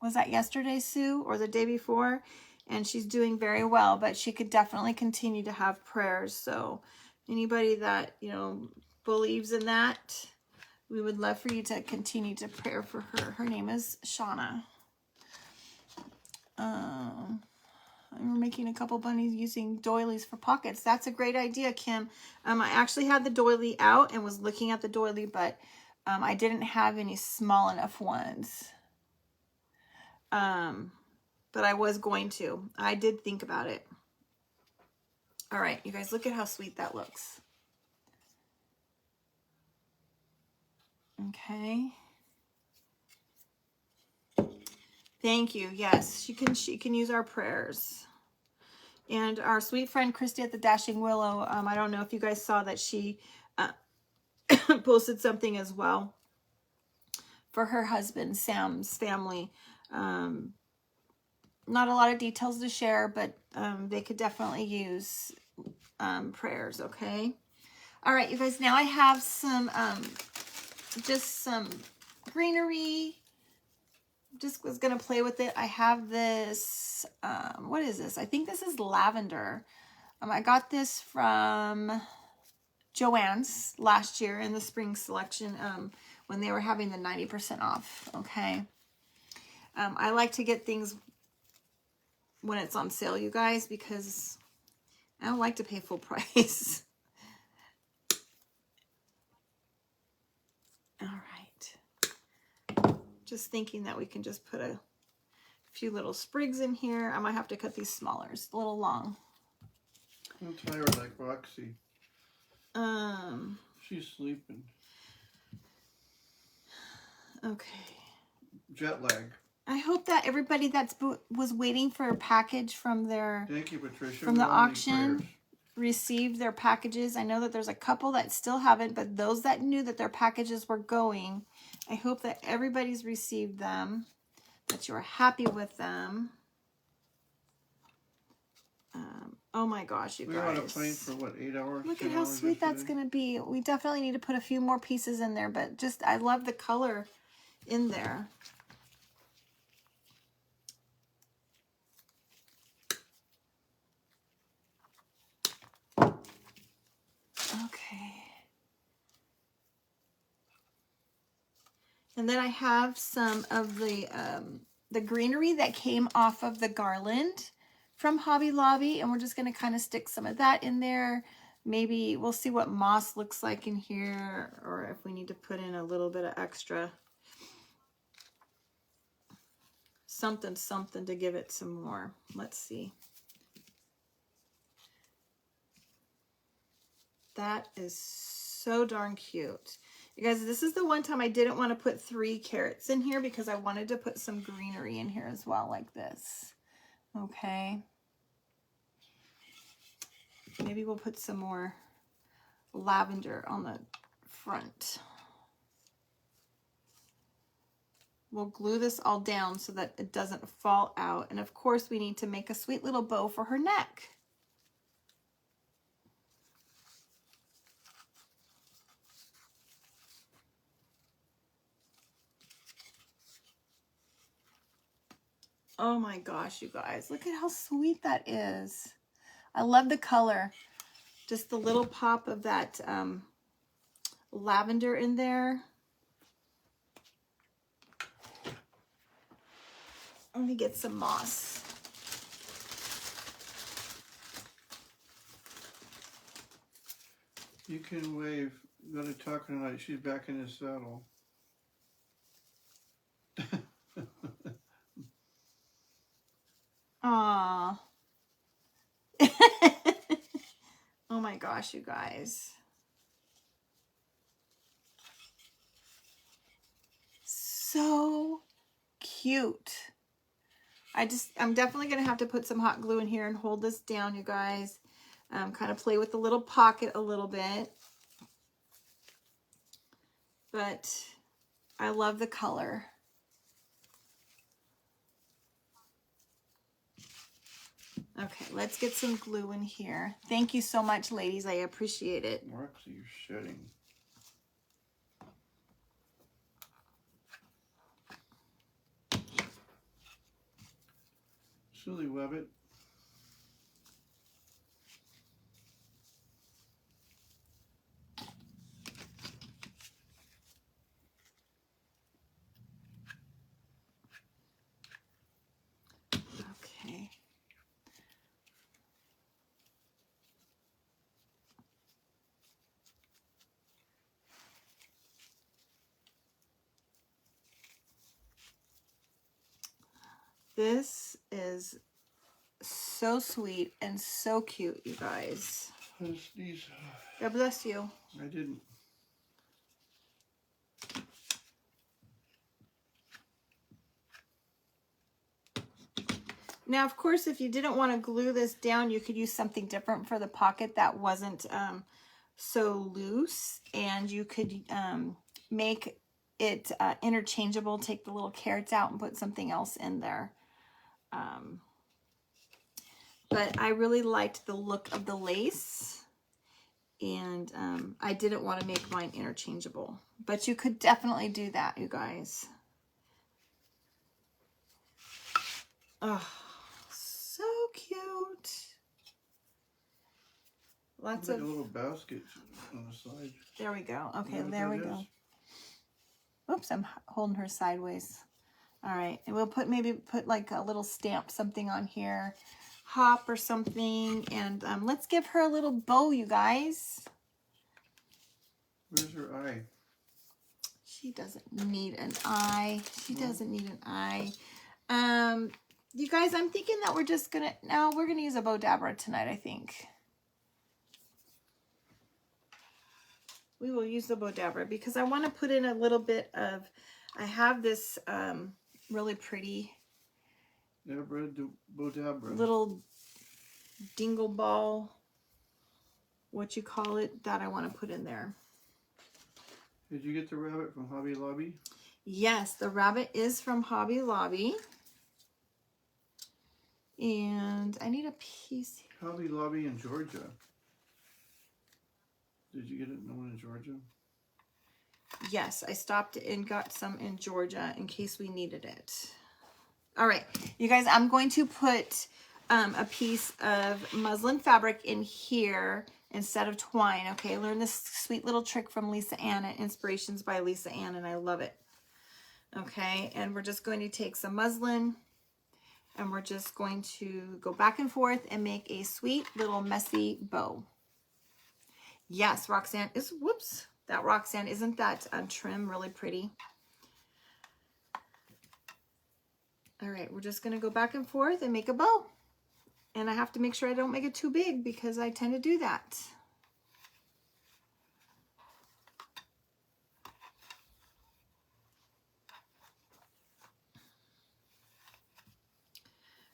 Was that yesterday, Sue, or the day before? And she's doing very well, but she could definitely continue to have prayers. So anybody that, you know, believes in that, we would love for you to continue to pray for her. Her name is Shauna. We're making a couple bunnies using doilies for pockets. That's a great idea, Kim. I actually had the doily out and was looking at the doily, but I didn't have any small enough ones. But I was going to. I did think about it. All right, you guys, look at how sweet that looks. Okay. Thank you. Yes, she can use our prayers. And our sweet friend Christy at the Dashing Willow, I don't know if you guys saw that she posted something as well for her husband Sam's family. Not a lot of details to share, but they could definitely use prayers. Okay. All right, you guys. Now I have some just some greenery. Just was gonna play with it. I have this. What is this? I think this is lavender. I got this from Joann's last year in the spring selection when they were having the 90% off. Okay. I like to get things when it's on sale, you guys, because I don't like to pay full price. All right. Just thinking that we can just put a few little sprigs in here. I might have to cut these smaller. It's a little long. I'm tired like Roxy. She's sleeping. Okay. Jet lag. I hope that everybody was waiting for a package from their Thank you, Patricia. from the auction received their packages. I know that there's a couple that still haven't, but those that knew that their packages were going, I hope that everybody's received them, that you're happy with them. Oh my gosh, you guys. We were on a plane for what, 8 hours? Look at how sweet that's going to be. We definitely need to put a few more pieces in there, but just, I love the color in there. Okay. And then I have some of the greenery that came off of the garland from Hobby Lobby, and we're just going to kind of stick some of that in there. Maybe we'll see what moss looks like in here, or if we need to put in a little bit of extra something to give it some more. Let's see. That is so darn cute. You guys, this is the one time I didn't want to put 3 carrots in here because I wanted to put some greenery in here as well, like this. Okay. maybe we'll put some more lavender on the front. We'll glue this all down so that it doesn't fall out. And of course, we need to make a sweet little bow for her neck. Oh my gosh, you guys, look at how sweet that is. I love the color. Just the little pop of that lavender in there. Let me get some moss. You can wave. I'm going to talk tonight. She's back in his saddle. Aww. Oh my gosh, you guys. So cute. I'm definitely going to have to put some hot glue in here and hold this down, you guys. Kind of play with the little pocket a little bit. But I love the color. Okay, let's get some glue in here. Thank you so much, ladies. I appreciate it. Roxy, you're shedding. Silly Webbit. Okay. This is so sweet and so cute, you guys. I sneeze. God bless you. I didn't. Now, of course, if you didn't want to glue this down, you could use something different for the pocket that wasn't so loose. And you could make it interchangeable, take the little carrots out and put something else in there. But I really liked the look of the lace. And I didn't want to make mine interchangeable. But you could definitely do that, you guys. Oh, so cute. Lots like of a little basket on the side. There we go. Okay, You know there what we that go. is? Oops, I'm holding her sideways. All right, and we'll maybe put like a little stamp, something on here, hop or something, and let's give her a little bow, you guys. Where's her eye? She doesn't need an eye. She doesn't need an eye. You guys, I'm thinking that we're just gonna we're gonna use a bow dabber tonight. I think we will use the bow dabber because I want to put in a little bit of. I have this really pretty little dingle ball, what you call it, that I want to put in there. Did you get the rabbit from Hobby Lobby? Yes, the rabbit is from Hobby Lobby. And I need a piece. Hobby Lobby in Georgia. Did you get it known in Georgia? Yes, I stopped and got some in Georgia in case we needed it. All right, you guys, I'm going to put a piece of muslin fabric in here instead of twine. Okay, I learned this sweet little trick from Lisa Ann at Inspirations by Lisa Ann, and I love it. Okay, and we're just going to take some muslin and we're just going to go back and forth and make a sweet little messy bow. Yes, Roxanne is, whoops, that Roxanne, isn't that trim really pretty? All right, we're just gonna go back and forth and make a bow. And I have to make sure I don't make it too big because I tend to do that.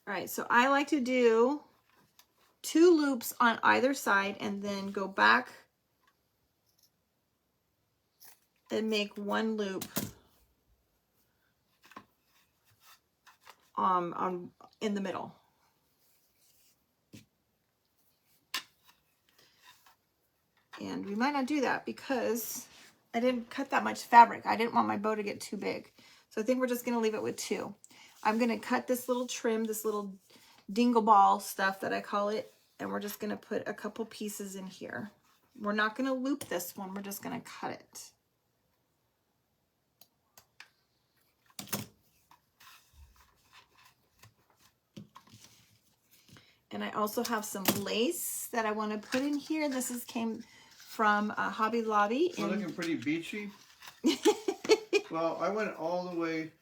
All right, so I like to do 2 loops on either side and then go back and make 1 loop in the middle. And we might not do that because I didn't cut that much fabric. I didn't want my bow to get too big. So I think we're just going to leave it with 2. I'm going to cut this little trim, this little dingle ball stuff that I call it, and we're just going to put a couple pieces in here. We're not going to loop this one. We're just going to cut it. And I also have some lace that I want to put in here. This came from Hobby Lobby. It's looking pretty beachy. Well, I went all the way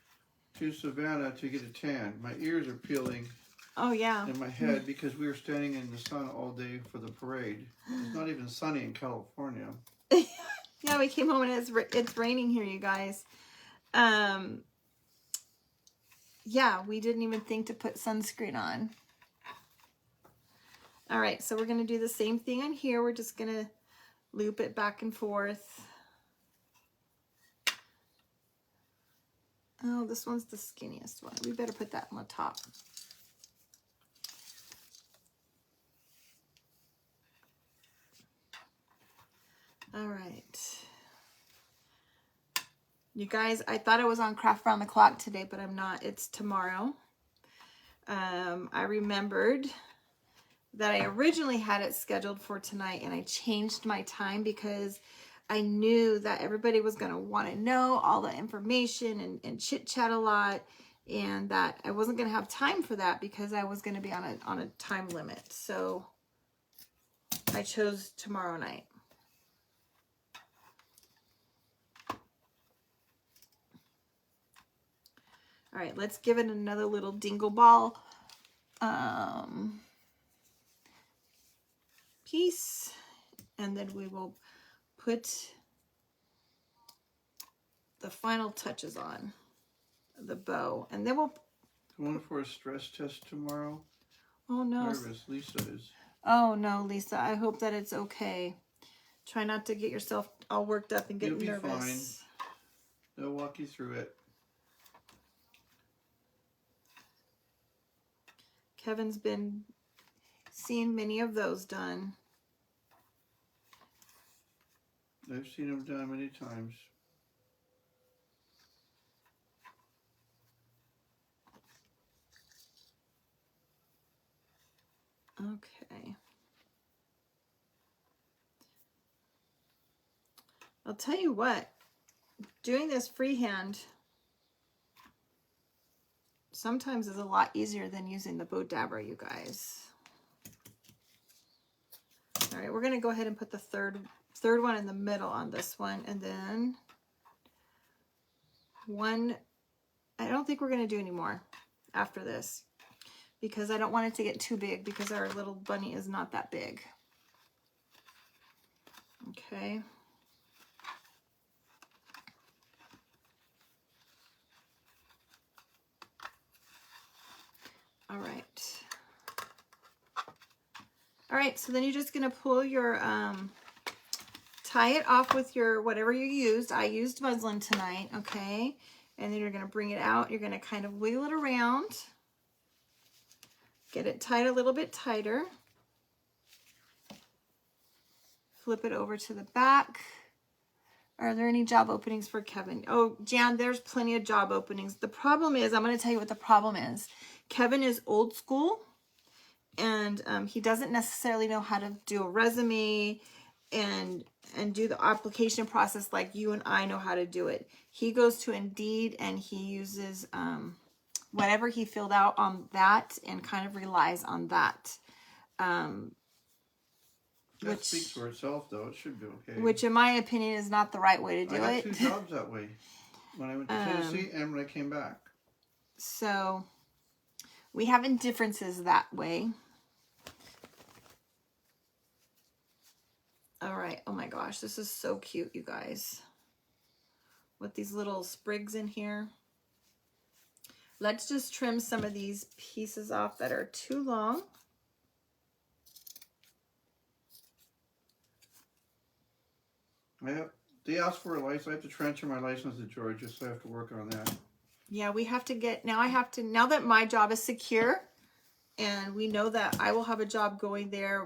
to Savannah to get a tan. My ears are peeling. Oh, yeah. In my head because we were standing in the sun all day for the parade. It's not even sunny in California. Yeah, we came home and it's raining here, you guys. Yeah, we didn't even think to put sunscreen on. All right, so we're going to do the same thing on here. We're just going to loop it back and forth. Oh, this one's the skinniest one. We better put that on the top. All right. You guys, I thought I was on Craft Around the Clock today, but I'm not. It's tomorrow. I remembered that I originally had it scheduled for tonight, and I changed my time because I knew that everybody was going to want to know all the information and chit-chat a lot, and that I wasn't going to have time for that because I was going to be on a time limit. So I chose tomorrow night. All right, let's give it another little dingle ball piece, and then we will put the final touches on the bow, and then we'll. Going for a stress test tomorrow. Oh no! Nervous, Lisa is. Oh no, Lisa! I hope that it's okay. Try not to get yourself all worked up and get nervous. You'll be fine. They'll walk you through it. Kevin's been seeing many of those done. I've seen them done many times. Okay. I'll tell you what, doing this freehand sometimes is a lot easier than using the bow dabber, you guys. All right, we're going to go ahead and put the third one in the middle on this one, and then one. I don't think we're going to do any more after this because I don't want it to get too big because our little bunny is not that big. Okay. All right. All right, so then you're just gonna pull your, tie it off with your, whatever you used. I used muslin tonight, okay? And then you're gonna bring it out. You're gonna kind of wiggle it around. Get it tied a little bit tighter. Flip it over to the back. Are there any job openings for Kevin? Oh, Jan, there's plenty of job openings. The problem is, I'm going to tell you what the problem is. Kevin is old school, and he doesn't necessarily know how to do a resume and do the application process like you and I know how to do it. He goes to Indeed, and he uses whatever he filled out on that and kind of relies on that. That speaks for itself, though. It should be okay. Which, in my opinion, is not the right way to do it. I had 2 jobs that way. When I went to Tennessee and when I came back. So, we have differences that way. All right. Oh my gosh, this is so cute, you guys. With these little sprigs in here. Let's just trim some of these pieces off that are too long. They asked for a license. I have to transfer my license to Georgia, so I have to work on that. Yeah, we have to get, now that my job is secure and we know that I will have a job going there,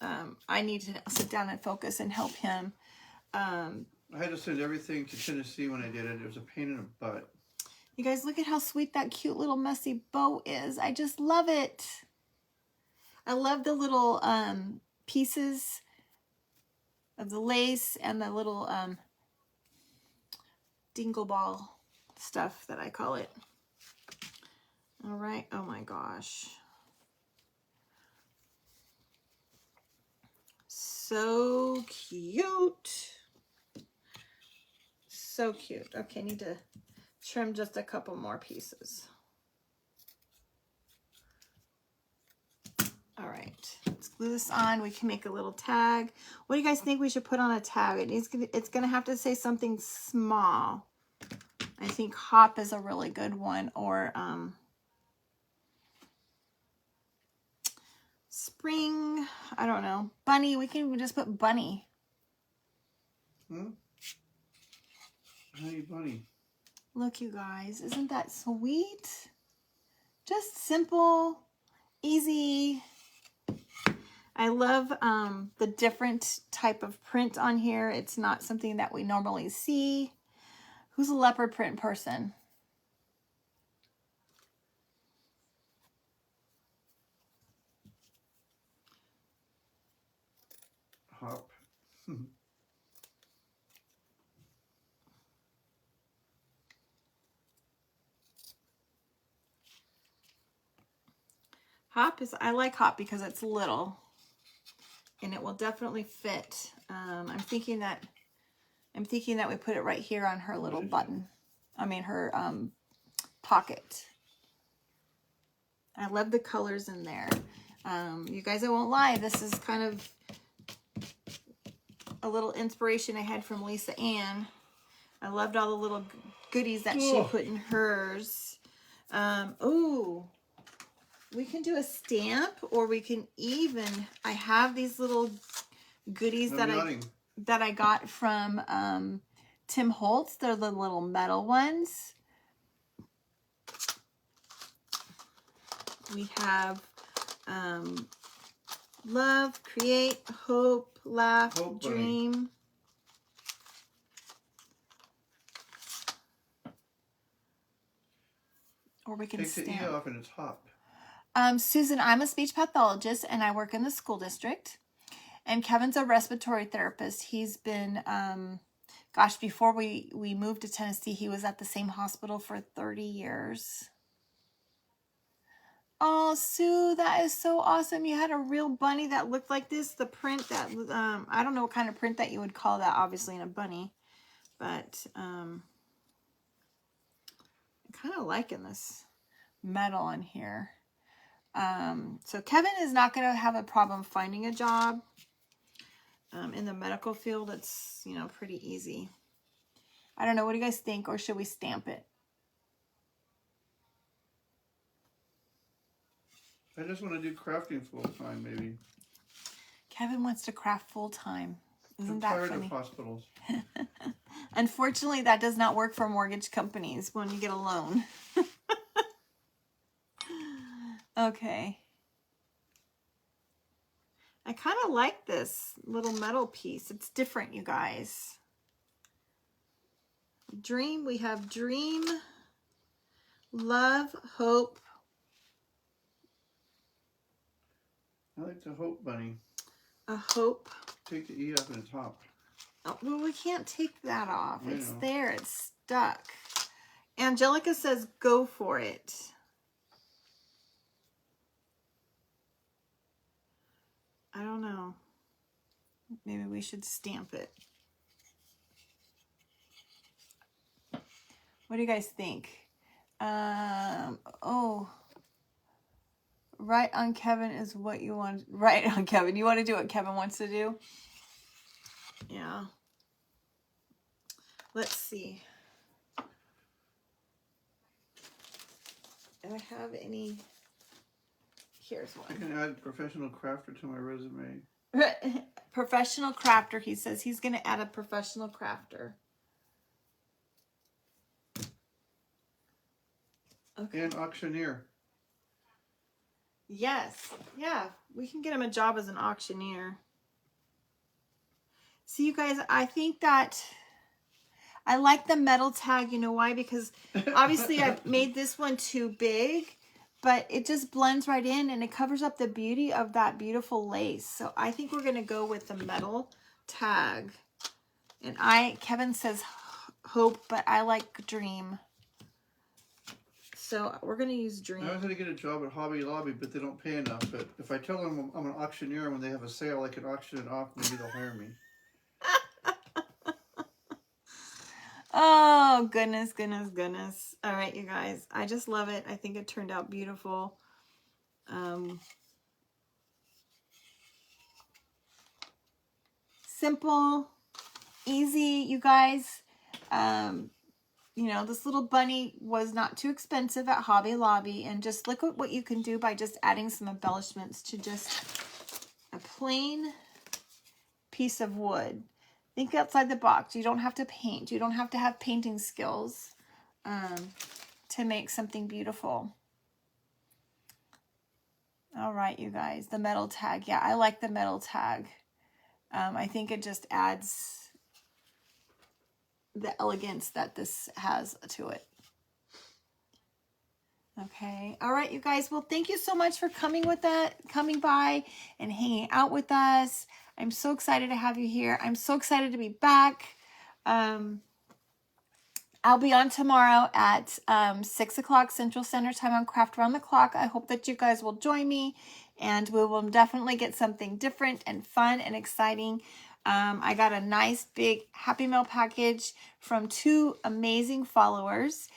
I need to sit down and focus and help him. I had to send everything to Tennessee when I did it. It was a pain in the butt. You guys, look at how sweet that cute little messy bow is. I just love it. I love the little pieces of the lace and the little dingle ball stuff that I call it. All right. Oh my gosh. So cute. So cute. Okay, need to trim just a couple more pieces. All right, let's glue this on. We can make a little tag. What do you guys think we should put on a tag? It's gonna have to say something small. I think hop is a really good one, or spring. I don't know. Bunny. We can even just put bunny. Honey bunny. Look, you guys, isn't that sweet? Just simple, easy. I love the different type of print on here. It's not something that we normally see. Who's a leopard print person? Hop. Hop is, I like hop because it's little and it will definitely fit. I'm thinking that we put it right here on her little button. I mean her pocket. I love the colors in there. You guys, I won't lie, this is kind of a little inspiration I had from Lisa Ann. I loved all the little goodies that she put in hers. Oh, we can do a stamp, or we can even, I have these little goodies that I got from Tim Holtz. They're the little metal ones. We have love, create, hope, laugh, dream. Bunny. Or we can stamp. Take the E off and it's hop. Susan, I'm a speech pathologist and I work in the school district. And Kevin's a respiratory therapist. He's been, gosh, before we moved to Tennessee, he was at the same hospital for 30 years. Oh, Sue, that is so awesome. You had a real bunny that looked like this. The print that, I don't know what kind of print that you would call that, obviously, in a bunny. But I'm kind of liking this metal on here. So Kevin is not going to have a problem finding a job. In the medical field, it's, you know, pretty easy. I don't know. What do you guys think? Or should we stamp it? I just want to do crafting full time, maybe. Kevin wants to craft full time. Isn't that funny? I'm tired of hospitals. Unfortunately, that does not work for mortgage companies when you get a loan. Okay. I kind of like this little metal piece. It's different, you guys. Dream. We have dream, love, hope. I like the hope bunny. A hope. Take the E off and it's hop. Oh, well, we can't take that off. It's there. It's stuck. Angelica says, go for it. I don't know. Maybe we should stamp it. What do you guys think? Oh, right on Kevin is what you want. Right on Kevin. You want to do what Kevin wants to do? Yeah. Let's see. Do I have any? Here's one. I can add professional crafter to my resume. Professional crafter. He says he's going to add a professional crafter. Okay. And auctioneer. Yes. Yeah. We can get him a job as an auctioneer. See, you guys, I think that I like the metal tag. You know why? Because obviously I've made this one too big, but it just blends right in and it covers up the beauty of that beautiful lace. So I think we're going to go with the metal tag. And Kevin says hope, but I like dream. So we're going to use dream. I was going to get a job at Hobby Lobby, but they don't pay enough. But if I tell them I'm an auctioneer and when they have a sale, I can auction it off, maybe they'll hire me. Oh, goodness, goodness, goodness. All right, you guys. I just love it. I think it turned out beautiful. Simple, easy, you guys. You know, this little bunny was not too expensive at Hobby Lobby. And just look at what you can do by just adding some embellishments to just a plain piece of wood. Think outside the box. You don't have to paint. You don't have to have painting skills to make something beautiful. All right, you guys. The metal tag. Yeah, I like the metal tag. I think it just adds the elegance that this has to it. Okay. All right, you guys. Well, thank you so much for coming by and hanging out with us. I'm so excited to have you here. I'm so excited to be back. I'll be on tomorrow at 6 o'clock Central Standard Time on Craft Around the Clock. I hope that you guys will join me, and we will definitely get something different and fun and exciting. I got a nice big Happy Mail package from 2 amazing followers,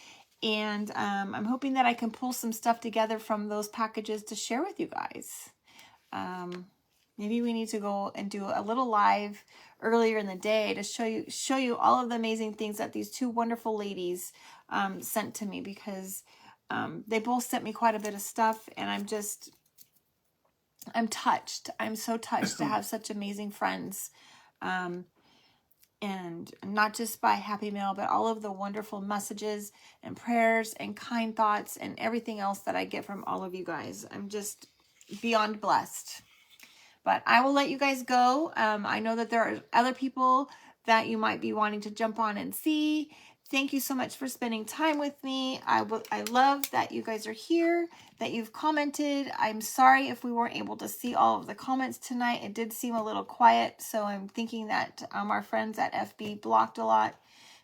and I'm hoping that I can pull some stuff together from those packages to share with you guys. Maybe we need to go and do a little live earlier in the day to show you all of the amazing things that these 2 wonderful ladies sent to me, because they both sent me quite a bit of stuff, and I'm touched. I'm so touched to have such amazing friends. And not just by Happy Mail, but all of the wonderful messages and prayers and kind thoughts and everything else that I get from all of you guys. I'm just beyond blessed. But I will let you guys go. I know that there are other people that you might be wanting to jump on and see. Thank you so much for spending time with me. I love that you guys are here, that you've commented. I'm sorry if we weren't able to see all of the comments tonight. It did seem a little quiet, so I'm thinking that our friends at FB blocked a lot.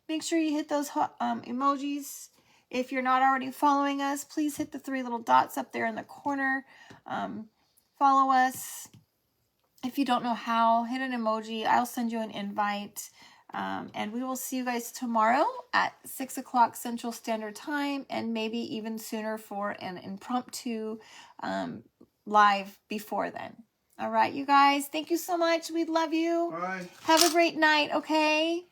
Make sure you hit those emojis. If you're not already following us, please hit the 3 little dots up there in the corner. Follow us. If you don't know how, hit an emoji. I'll send you an invite. And we will see you guys tomorrow at 6 o'clock Central Standard Time, and maybe even sooner for an impromptu live before then. All right, you guys. Thank you so much. We love you. Bye. Have a great night, okay?